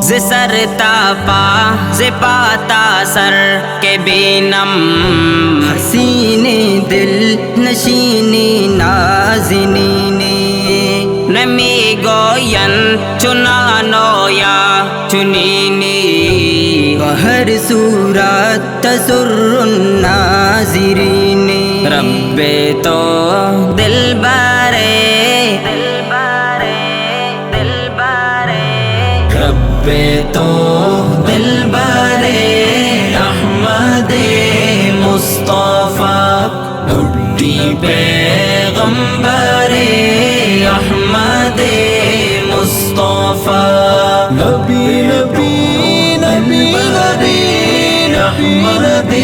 ز سر تا پا ز پا تا سر کے بینم حسین دل نشینی نازنین نمی گوین چنانو یا چنینی وہر صورت تسر الناظرین رب تو دل بارے رب تو دل بارے احمد مصطفیٰ بڑی پیغمبر احمد مصطفیٰ نبی نبی نبی نبی احمد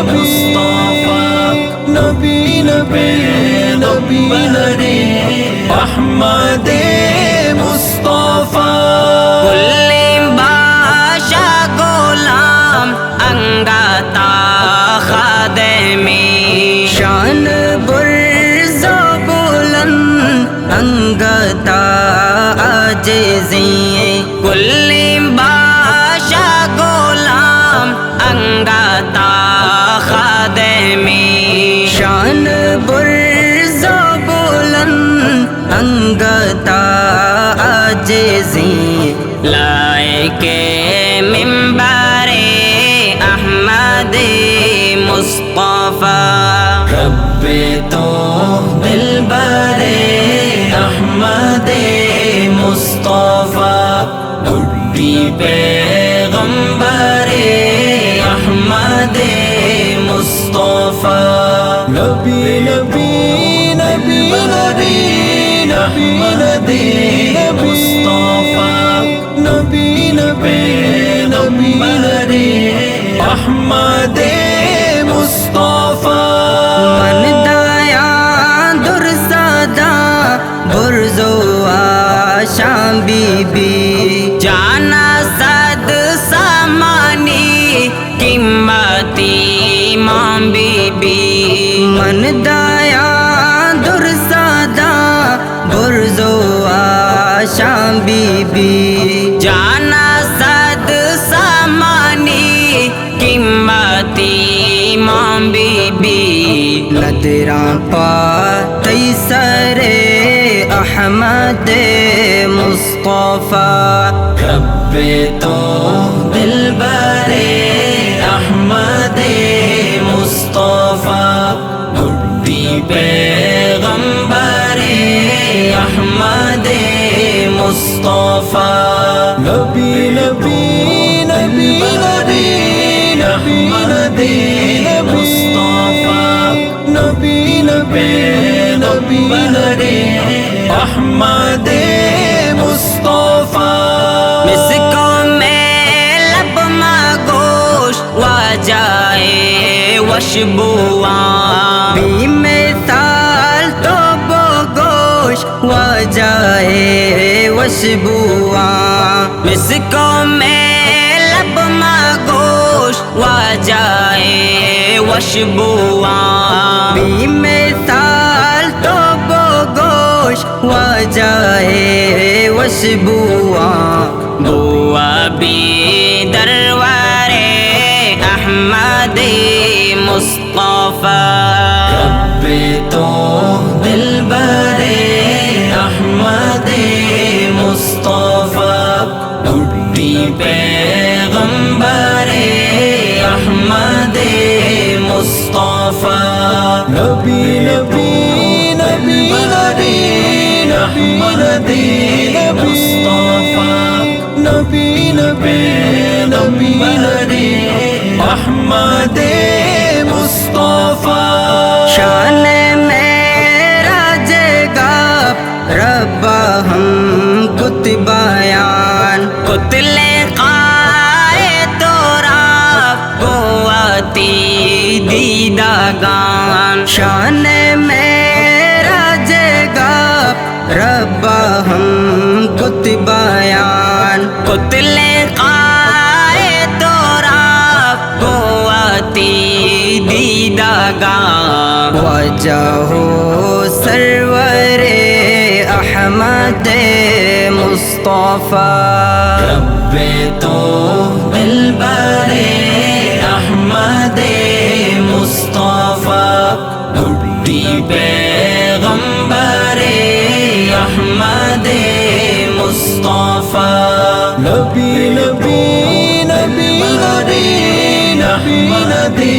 مصطفیٰ نبی نبی نبی نبی احمد مصطفیٰ شان برز و بلند انگتا عاجزی کل بادشاہ غلام انگتا خادمی شان برز و بلند انگتا عاجزی لائق منبر احمد مصطفیٰ رب تو دل بارے احمد مصطفیٰ بڑی پیغمبر احمد مصطفیٰ نبی نبی نبی نبی احمد مصطفیٰ نبی نبی نبی نبی احمد مصطفیٰ من دایا در سادا برزو آشام بی بی جانا صد سامانی قیمتی ماں بی بی من دایا در سادا برزو آشام بی بی جانا صد سامانی قیمتی ماں بی بی ندران پا تیسر احمد مصطفیٰ رب تو دل بارے احمد مصطفیٰ بڑی پیغمبر احمد مصطفیٰ نبی نبی نبی نبی احمد مصطفیٰ نبی نبی نبی نبی احمد مصطفیٰ مسکو میں لب مگوش و جائے وشبوان بی مثال تو بگوش و جائے وشبوان مسکو میں لب مگوش و جائے وشبوان بی مثال تو بگوش و جائے وشبوان بوا بی دربار احمد مصطفیٰ رب تو دل بارے احمد مصطفیٰ بڑی پیغمبر احمد مصطفیٰ نبی نبی نبی نبی احمد مصطفیٰ نبی نبی نبی نبی احمد مصطفیٰ شان معراج گا رب ہم کت بیان کتل قائے تورا قوتی دیدگان شان معراج گا رب ہم کت بیان کتل قائے لگا وجہ سرور احمد مصطفیٰ رب تو دلبر احمد مصطفیٰ ڈھونڈی پیغمبر احمد مصطفیٰ نبی نبی نبی نبی نبی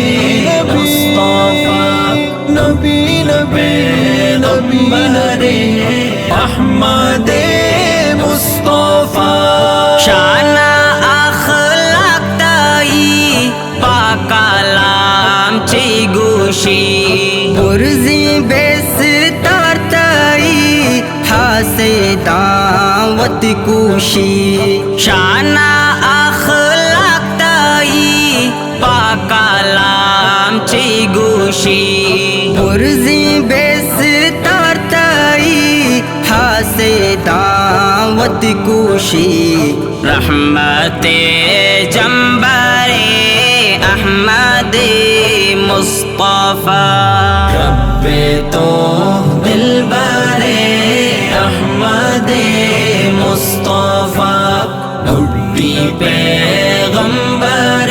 مصطفیٰ نبی نبی نبی نبی احمد مصطفیٰ شان اخلاق تائی پاک کلام چی گوشی پرزی بیستار تائی حاسی دعوت کوشی شان اخلاق تائی پاک کلام چی گوشی پرزی بیستار تائی حاسی دعوت کوشی رحمت جنبر احمد مصطفیٰ رب تو دلبر احمد مصطفیٰ ڈھونڈی پیغمبر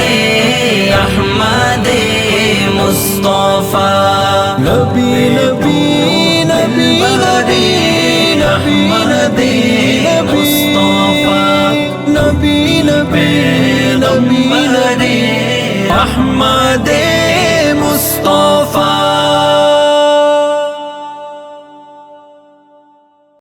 احمد مصطفیٰ نبی نبی نبی نبی نبی نبی مصطفیٰ نبی نبی نبی نبی احمد